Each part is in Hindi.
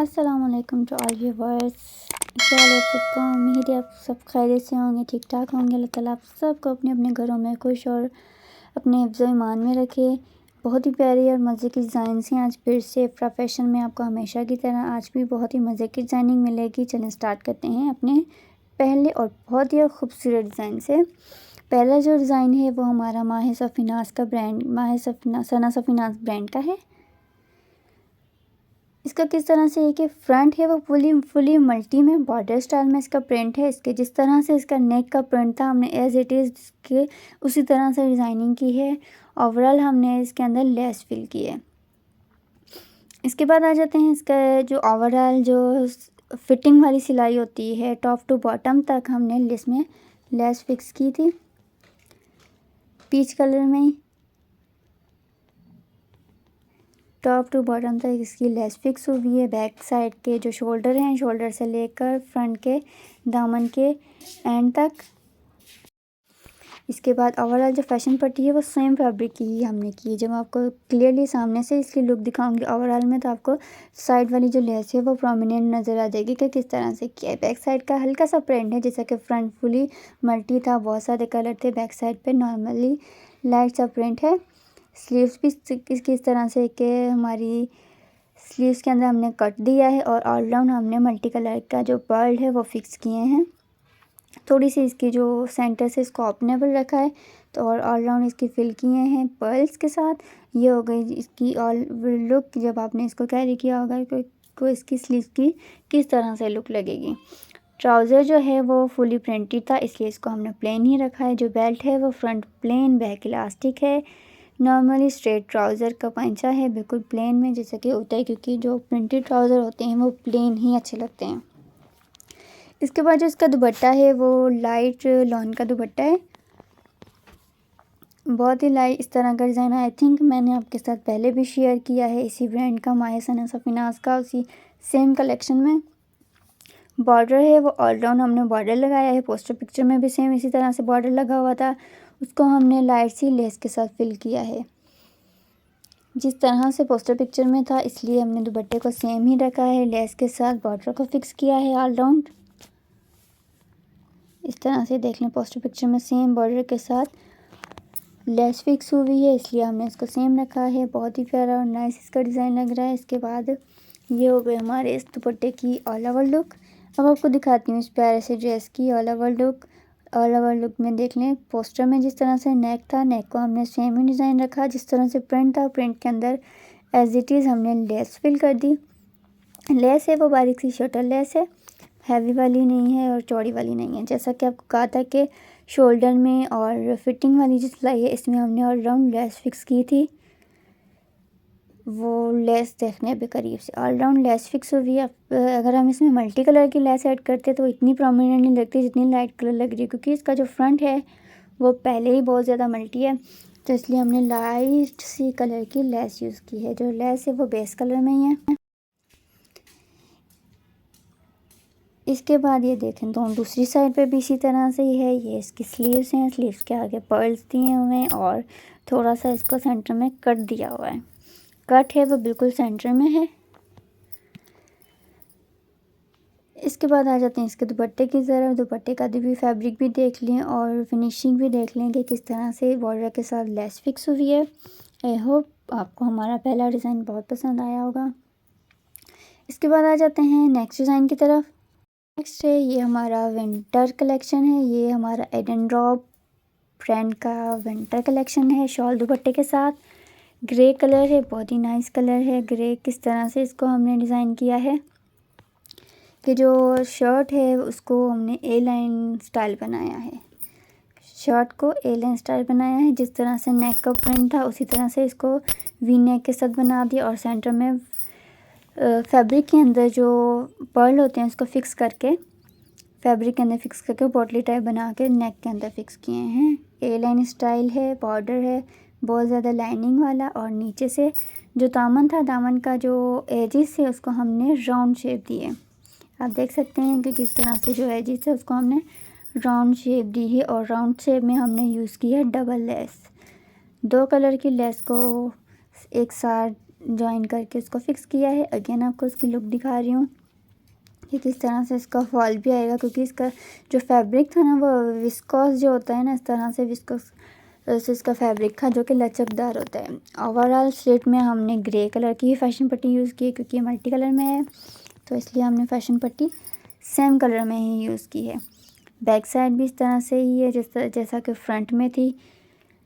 अस्सलाम वालेकुम टू ऑल व्यूवर्स। क्या हाल है आप सबका? उम्मीद है आप सब खैरियत से होंगे, ठीक ठाक होंगे। अल्लाह ताला आप सबको अपने अपने घरों में खुश और अपने हिफ्ज़ ईमान में रखे। बहुत ही प्यारी और मज़े की डिज़ाइन हैं आज फिर से प्रोफेशन में आपको हमेशा की तरह आज भी बहुत ही मज़े की डिज़ाइनिंग मिलेगी। चलें स्टार्ट करते हैं अपने पहले और बहुत ही खूबसूरत डिज़ाइन से। पहला जो डिज़ाइन है वो हमारा माह सफ़ीनाज़ का ब्रांड सना सफ़ीनाज़ ब्रांड का है। इसका किस तरह से है कि फ्रंट है वो फुली मल्टी में बॉर्डर स्टाइल में इसका प्रिंट है। इसके जिस तरह से इसका नेक का प्रिंट था हमने एज इट इज़ के उसी तरह से डिज़ाइनिंग की है। ओवरऑल हमने इसके अंदर लेस फिल की है। इसके बाद आ जाते हैं इसका जो ओवरऑल जो फिटिंग वाली सिलाई होती है टॉप टू बॉटम तक हमने इसमें लेस फिक्स की थी पीच कलर में। टॉप टू बॉटम तक इसकी लेस फिक्स हुई है। बैक साइड के जो शोल्डर हैं, शोल्डर से लेकर फ्रंट के दामन के एंड तक। इसके बाद ओवरऑल जो फैशन पट्टी है वो सेम फैब्रिक की ही हमने की है। जब आपको क्लियरली सामने से इसकी लुक दिखाऊंगी ओवरऑल में तो आपको साइड वाली जो लेस है वो प्रोमिनेंट नज़र आ जाएगी कि किस तरह से किया है। बैक साइड का हल्का सा प्रिंट है, जैसा कि फ्रंट फुली मल्टी था, बहुत सारे कलर थे। बैक साइड पे नॉर्मली लाइट सा प्रिंट है। स्लीव्स भी किस तरह से कि हमारी स्लीव्स के अंदर हमने कट दिया है और ऑल राउंड हमने मल्टी कलर का जो पर्ल है वो फिक्स किए हैं। थोड़ी सी इसकी जो सेंटर से इसको ओपनेबल रखा है तो और ऑल राउंड इसकी फिल किए हैं पर्ल्स के साथ। ये हो गई इसकी ऑल लुक। जब आपने इसको कैरी किया होगा को इसकी स्लीव की किस तरह से लुक लगेगी। ट्राउज़र जो है वो फुली प्रिंटेड था, इसलिए इसको हमने प्लेन ही रखा है। जो बेल्ट है वो फ्रंट प्लेन, बैक इलास्टिक है। नॉर्मली स्ट्रेट ट्राउज़र का पंचा है, बिल्कुल प्लेन में जैसा कि होता है, क्योंकि जो प्रिंटेड ट्राउज़र होते हैं वो प्लेन ही अच्छे लगते हैं। इसके बाद जो इसका दुपट्टा है वो लाइट लॉन का दुपट्टा है, बहुत ही लाइट इस तरह का डिज़ाइन। आई थिंक मैंने आपके साथ पहले भी शेयर किया है इसी ब्रांड का, माह सना सफ़ीनाज़ का, उसी सेम कलेक्शन में। बॉर्डर है वो ऑल राउंड हमने बॉर्डर लगाया है। पोस्टर पिक्चर में भी सेम इसी तरह से बॉर्डर लगा हुआ था, उसको हमने लाइट सी लेस के साथ फिल किया है जिस तरह से पोस्टर पिक्चर में था, इसलिए हमने दुपट्टे को सेम ही रखा है। लेस के साथ बॉर्डर को फिक्स किया है ऑल राउंड। इस तरह से देख लें, पोस्टर पिक्चर में सेम बॉर्डर के साथ लेस फिक्स हुई है, इसलिए हमने इसको सेम रखा है। बहुत ही प्यारा और नाइस इसका डिज़ाइन लग रहा है। इसके बाद ये हो गए हमारे इस दुपट्टे की ऑल ओवर लुक। अब आपको दिखाती हूँ इस प्यारे से ड्रेस की all over look. All over look में देख लें, पोस्टर में जिस तरह से नेक था, नेक को हमने सेम ही डिज़ाइन रखा। जिस तरह से प्रिंट था, प्रिंट के अंदर एज इट इज़ हमने लेस फिल कर दी। लेस है वो बारीक सी शटल लेस है, हैवी वाली नहीं है और चौड़ी वाली नहीं है। जैसा कि आपको कहा था कि शोल्डर में और फिटिंग वाली जो सिलाई है इसमें हमने ऑल राउंड लेस फिक्स की थी। वो लेस देखने पे करीब से ऑल राउंड लेस फिक्स हुई है। अगर हम इसमें मल्टी कलर की लेस ऐड करते तो इतनी प्रोमिनेंट नहीं लगती जितनी लाइट कलर लग रही है, क्योंकि इसका जो फ्रंट है वो पहले ही बहुत ज़्यादा मल्टी है, तो इसलिए हमने लाइट सी कलर की लेस यूज़ की है। जो लेस है वो बेस कलर में ही है। इसके बाद ये देखें तो दूसरी साइड पे भी इसी तरह से ही है। ये इसकी स्लीव्स हैं, स्लीव्स के आगे पर्ल्स दिए हुए हैं और थोड़ा सा इसको सेंटर में कट दिया हुआ है। कट है वो बिल्कुल सेंटर में है। इसके बाद आ जाते हैं इसके दुपट्टे की तरफ। दुपट्टे का भी फैब्रिक भी देख लें और फिनिशिंग भी देख लें कि किस तरह से बॉर्डर के साथ लेस फिक्स हुई है। आई होप आपको हमारा पहला डिज़ाइन बहुत पसंद आया होगा। इसके बाद आ जाते हैं नेक्स्ट डिज़ाइन की तरफ। नेक्स्ट है ये हमारा विंटर कलेक्शन है। ये हमारा एडन ड्रॉप ब्रांड का विंटर कलेक्शन है, शॉल दुपट्टे के साथ। ग्रे कलर है, बहुत ही नाइस कलर है ग्रे। किस तरह से इसको हमने डिज़ाइन किया है कि जो शर्ट है उसको हमने ए लाइन स्टाइल बनाया है। शर्ट को ए लाइन स्टाइल बनाया है। जिस तरह से नेक का प्रिंट था उसी तरह से इसको वी नेक के साथ बना दिया और सेंटर में फैब्रिक के अंदर जो पर्ल होते हैं उसको फिक्स करके, फैब्रिक के अंदर फिक्स करके पोटली टाइप बना के नेक के अंदर फिक्स किए हैं। ए लाइन स्टाइल है, बॉर्डर है बहुत ज़्यादा लाइनिंग वाला और नीचे से जो दामन था, दामन का जो एजिस है उसको हमने राउंड शेप दिए। आप देख सकते हैं कि किस तरह से जो एजिस है उसको हमने राउंड शेप दी है और राउंड शेप में हमने यूज़ की है डबल लेस। दो कलर की लेस को एक साथ जॉइन करके उसको फिक्स किया है। अगेन आपको इसकी लुक दिखा रही हूँ कि किस तरह से इसका फॉल भी आएगा, क्योंकि इसका जो फैब्रिक था ना वो विस्कोस जो होता है ना, इस तरह से विस्कोस से इसका फैब्रिक था जो कि लचकदार होता है। ओवरऑल स्लिट में हमने ग्रे कलर की ही फैशन पट्टी यूज़ की है, क्योंकि ये मल्टी कलर में है तो इसलिए हमने फैशन पट्टी सेम कलर में ही यूज़ की है। बैक साइड भी इस तरह से ही है जैसा कि फ्रंट में थी।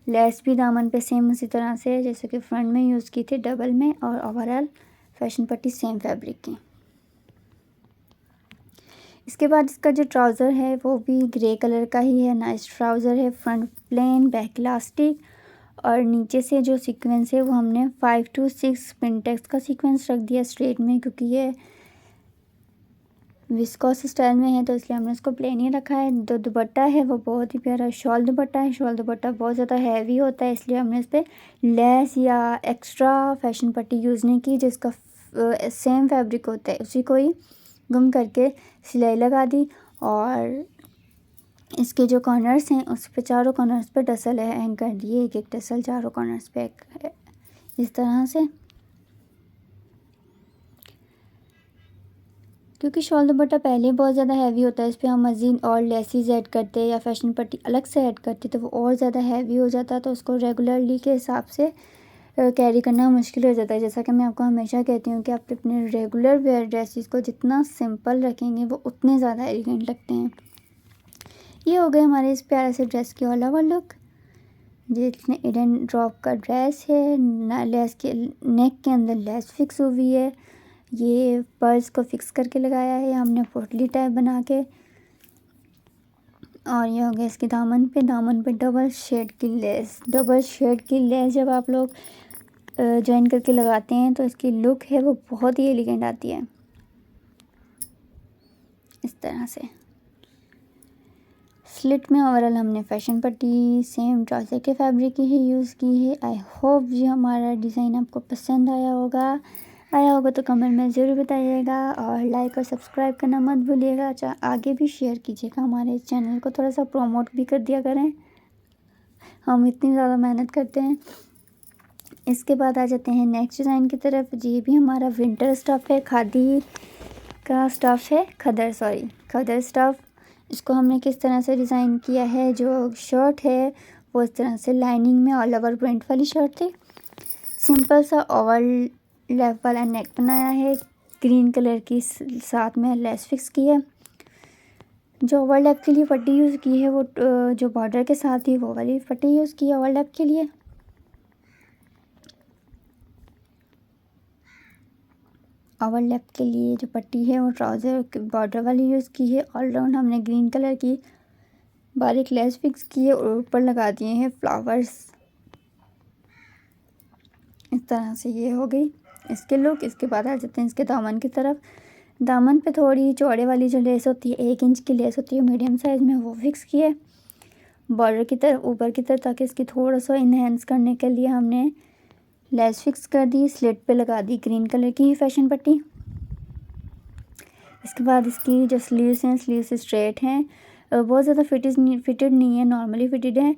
लेस भी दामन पे सेम उसी तरह से है जैसे कि फ्रंट में यूज़ की थी डबल में, और ओवरऑल फैशन पट्टी सेम फैब्रिक की। इसके बाद इसका जो ट्राउज़र है वो भी ग्रे कलर का ही है। नाइस ट्राउज़र है, फ्रंट प्लेन, बैक इलास्टिक, और नीचे से जो सीक्वेंस है वो हमने 5 to 6 पिनटेक्स का सीक्वेंस रख दिया स्ट्रेट में, क्योंकि ये विस्कोस स्टाइल में है तो इसलिए हमने इसको प्लेन ही रखा है। जो दुपट्टा है वो बहुत ही प्यारा शॉल दुपट्टा है। शॉल दुपट्टा बहुत ज़्यादा हैवी होता है, इसलिए हमने इस पर लेस या एक्स्ट्रा फैशन पट्टी यूज़ नहीं की। जिसका सेम फैब्रिक होता है उसी को ही गुम करके सिलाई लगा दी, और इसके जो कॉर्नर्स हैं उस पे चारों कॉर्नर्स पे टसल हैंग कर दिए, एक एक टसल चारों कॉर्नर्स पे इस तरह से। क्योंकि शॉल दुपट्टा पहले बहुत ज़्यादा हैवी होता है, इस पर हम मज़ीद और लेसिस ऐड करते हैं या फैशन पट्टी अलग से ऐड करते तो वो और ज़्यादा हैवी हो जाता, तो उसको रेगुलरली के हिसाब से कैरी करना मुश्किल हो जाता है। जैसा कि मैं आपको हमेशा कहती हूँ कि आप अपने रेगुलर वेयर ड्रेसेस को जितना सिंपल रखेंगे वो उतने ज़्यादा एलिगेंट लगते हैं। ये हो गए हमारे इस प्यारे से ड्रेस की ऑल ओवर लुक। जिसमें इडन ड्रॉप का ड्रेस है, लेस के नेक के अंदर लेस फिक्स हुई है, ये पर्स को फिक्स करके लगाया है हमने पोटली टाइप बना के, और ये हो गया इसके दामन पे डबल शेड की लेस जब आप लोग जॉइन करके लगाते हैं तो इसकी लुक है वो बहुत ही एलिगेंट आती है इस तरह से। स्लिट में ओवरऑल हमने फैशन पट्टी सेम ट्राउज़र के फैब्रिक की ही यूज़ की है। आई होप ये हमारा डिज़ाइन आपको पसंद आया होगा तो कमेंट में ज़रूर बताइएगा, और लाइक और सब्सक्राइब करना मत भूलिएगा। अच्छा, आगे भी शेयर कीजिएगा, हमारे चैनल को थोड़ा सा प्रमोट भी कर दिया करें, हम इतनी ज़्यादा मेहनत करते हैं। इसके बाद आ जाते हैं नेक्स्ट डिज़ाइन की तरफ। ये भी हमारा विंटर स्टफ़ है, खादी का स्टफ़ है, खदर स्टफ़। इसको हमने किस तरह से डिज़ाइन किया है, जो शर्ट है वो इस तरह से लाइनिंग में ऑल ओवर प्रिंट वाली शर्ट थी। सिंपल सा ओवल लेफ वाला नेक बनाया है, ग्रीन कलर की साथ में लेस फिक्स की है। जो ओवरलैप के लिए पट्टी यूज़ की है वो जो बॉर्डर के साथ ही वो वाली पट्टी यूज़ की है ओवरलैप के लिए। ओवरलैप के लिए जो पट्टी है वो ट्राउज़र बॉर्डर वाली यूज़ की है। ऑल राउंड हमने ग्रीन कलर की बारीक लेस फिक्स की है और ऊपर लगा दिए हैं फ्लावर्स। इस तरह से ये हो गई इसके लुक। इसके बाद आ जाते हैं इसके दामन की तरफ। दामन पे थोड़ी चौड़े वाली जो लेस होती है 1 इंच की लेस होती है मीडियम साइज़ में, वो फिक्स की है बॉर्डर की तरफ ऊपर की तरफ, ताकि इसकी थोड़ा सा इन्हेंस करने के लिए हमने लेस फिक्स कर दी। स्लिट पे लगा दी ग्रीन कलर की ही फैशन पट्टी। इसके बाद इसकी जो स्लीव्स हैं स्लीव्स स्ट्रेट हैं, बहुत ज़्यादा फिटेड नहीं है, नॉर्मली फिटेड है।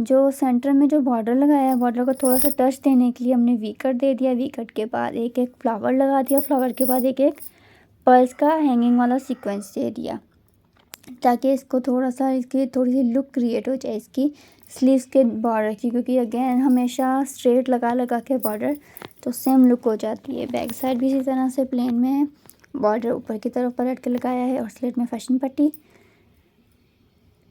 जो सेंटर में जो बॉर्डर लगाया है बॉर्डर को थोड़ा सा टच देने के लिए हमने वी कट दे दिया। वी कट के बाद एक एक फ्लावर लगा दिया, फ्लावर के बाद एक एक पर्स का हैंगिंग वाला सीक्वेंस दे दिया, ताकि इसको थोड़ा सा इसकी थोड़ी सी लुक क्रिएट हो जाए इसकी स्लीव्स के बॉर्डर की, क्योंकि अगेन हमेशा स्ट्रेट लगा के बॉर्डर तो सेम लुक हो जाती है। बैक साइड भी इसी तरह से प्लेन में है, बॉर्डर ऊपर की तरफ पलट के लगाया है और स्लिट में फैशन पट्टी।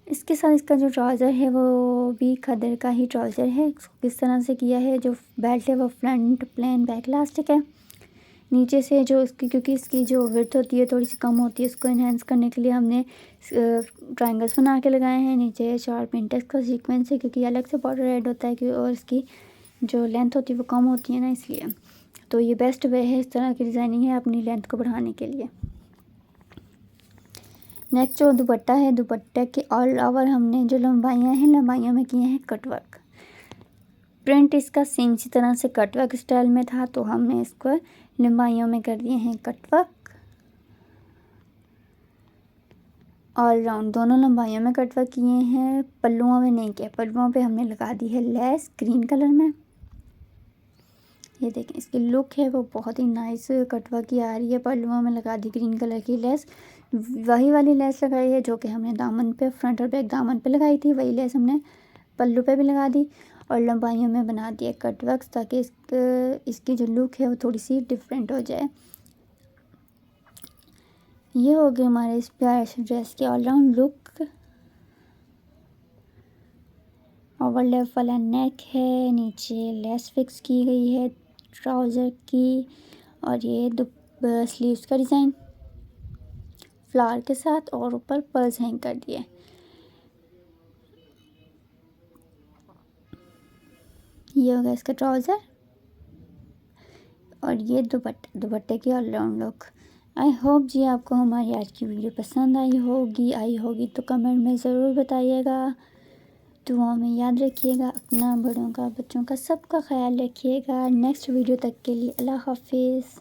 इसके साथ इसका जो ट्राउज़र है वो भी खदर का ही ट्राउज़र है। इसको किस तरह से किया है, जो बेल्ट है वो फ्रंट प्लेन बैक इलास्टिक है। नीचे से जो इसकी क्योंकि इसकी जो विड्थ होती है थोड़ी सी कम होती है, इसको इन्हेंस करने के लिए हमने ट्रायंगल्स बना के लगाए हैं। नीचे 4 पिंटेक्स का सीक्वेंस है, क्योंकि अलग से बॉर्डर ऐड होता है कि और इसकी जो लेंथ होती है वो कम होती है ना, इसलिए तो ये बेस्ट वे है इस तरह की डिज़ाइनिंग है अपनी लेंथ को बढ़ाने के लिए। नेक्स्ट जो दुपट्टा है, दुपट्टे के ऑल ओवर हमने जो लंबाइयाँ हैं लंबाइयों में किए हैं कटवर्क। प्रिंट इसका सेम इसी तरह से कटवर्क स्टाइल में था, तो हमने इसको लंबाइयों में कर दिए हैं कटवर्क। ऑल राउंड दोनों लंबाइयों में कटवर्क किए हैं, पल्लुओं में नहीं किया। पल्लुओं पे हमने लगा दी है लेस ग्रीन कलर में। ये देखें इसकी लुक है वो बहुत ही नाइस कटवा की आ रही है। पल्लुओं में लगा दी ग्रीन कलर की लेस, वही वाली लेस लगाई है जो कि हमने दामन पे, फ्रंट और बैक दामन पे लगाई थी, वही लेस हमने पल्लू पे भी लगा दी और लंबाइयों में बना दिया कट वर्क, ताकि इसकी जो लुक है वो थोड़ी सी डिफरेंट हो जाए। ये हो गई हमारे इस प्यारे से ड्रेस की ऑलराउंड लुक। ओवरलैप वाला नेक है, नीचे लेस फिक्स की गई है ट्राउज़र की, और ये स्लीव्स का डिज़ाइन फ्लावर के साथ और ऊपर पर्ल्स हैंग कर दिए। ये होगा इसका ट्राउज़र और ये दुपट्टे की ऑलराउंड लुक। आई होप जी आपको हमारी आज की वीडियो पसंद आई होगी तो कमेंट में ज़रूर बताइएगा। दुआओं में याद रखिएगा अपना, बड़ों का, बच्चों का, सबका ख्याल रखिएगा। नेक्स्ट वीडियो तक के लिए अल्लाह हाफिज़।